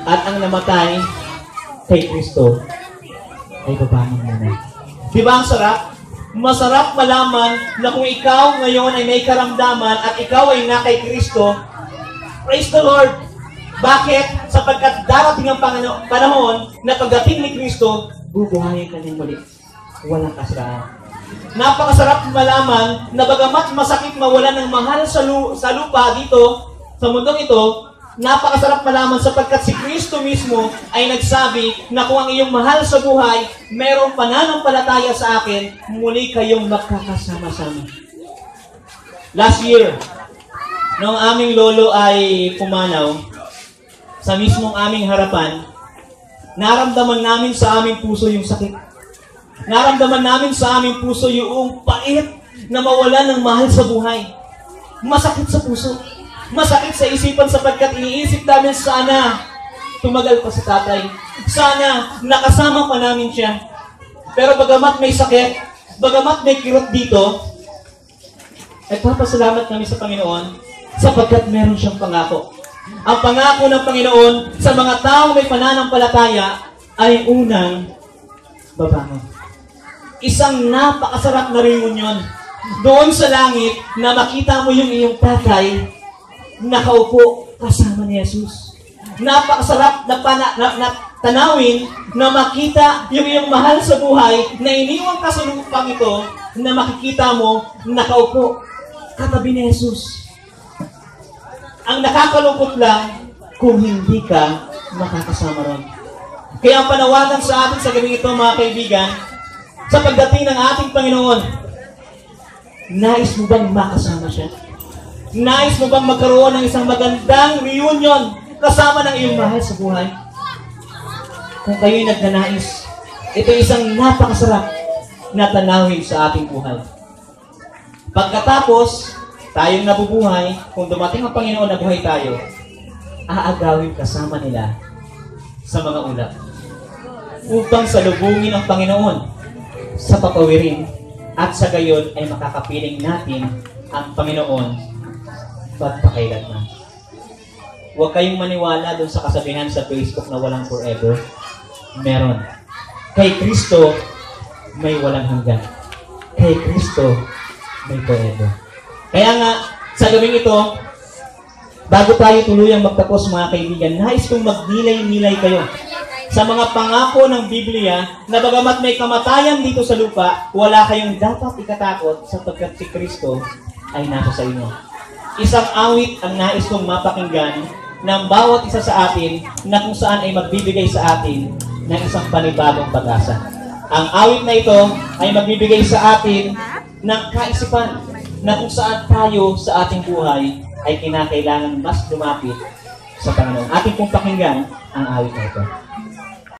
at ang namatay kay Kristo ay babangon muna. Di ba ang sarap? Masarap malaman na kung ikaw ngayon ay may karamdaman at ikaw ay na kay Kristo, praise the Lord! Bakit? Sapagkat darating ang panahon na pagdating ni Kristo, bubuhayin ka niyang muli. Walang kasiraan. Napakasarap malaman na bagamat masakit mawalan ng mahal sa lupa dito, sa mundong ito, napakasarap malaman sapagkat si Kristo mismo ay nagsabi na kung ang iyong mahal sa buhay, mayroong pananampalataya sa akin, muli kayong magkakasama-sama. Last year, nung aming lolo ay pumanaw, sa mismong aming harapan, naramdaman namin sa aming puso yung sakit. Naramdaman namin sa aming puso yung pait na mawalan ng mahal sa buhay. Masakit sa puso. Masakit sa isipan sapagkat iniisip namin sana tumagal pa si tatay. Sana nakasama pa namin siya. Pero bagamat may sakit, bagamat may kirot dito, nagpapasalamat kami sa Panginoon sapagkat meron siyang pangako. Ang pangako ng Panginoon sa mga taong may pananampalataya ay unang babangon. Isang napakasarap na reunion doon sa langit na makita mo yung iyong tatay nakaupo kasama ni Jesus. Napakasarap na tanawin na makita yung iyong mahal sa buhay na iniwang ka sa lupang ito na makikita mo nakaupo katabi ni Jesus. Ang nakakalungkot lang kung hindi ka makakasama ron. Kaya ang panawagan sa atin sa gabing ito, mga kaibigan, sa pagdating ng ating Panginoon, nais mo bang makasama siya? Nais mo bang magkaroon ng isang magandang reunion kasama ng iyong mahal sa buhay? Kung kayo'y nagnanais, ito isang napakasarap na tanawin sa ating buhay. Pagkatapos, tayong nabubuhay, kung dumating ang Panginoon na buhay tayo, aagawin kasama nila sa mga ulap. Upang salubungin ang Panginoon sa papawirin at sa gayon ay makakapiling natin ang Panginoon pagpakailanman. Huwag kayong maniwala doon sa kasabihan sa Facebook na walang forever. Meron. Kay Kristo, may walang hanggan. Kay Kristo, may forever. Kaya nga, sa gabing ito, bago tayo tuluyang magtapos mga kaibigan, nais kong magnilay-nilay kayo sa mga pangako ng Biblia na bagamat may kamatayan dito sa lupa, wala kayong dapat ikatakot sapagkat si Kristo ay nasa sa inyo. Isang awit ang nais kong mapakinggan ng bawat isa sa atin na kung saan ay magbibigay sa atin ng isang panibagong pag-asa. Ang awit na ito ay magbibigay sa atin ng kaisipan na kung saan tayo sa ating buhay ay kinakailangan mas lumapit sa Panginoon. Ating pong pakinggan ang awit na ito.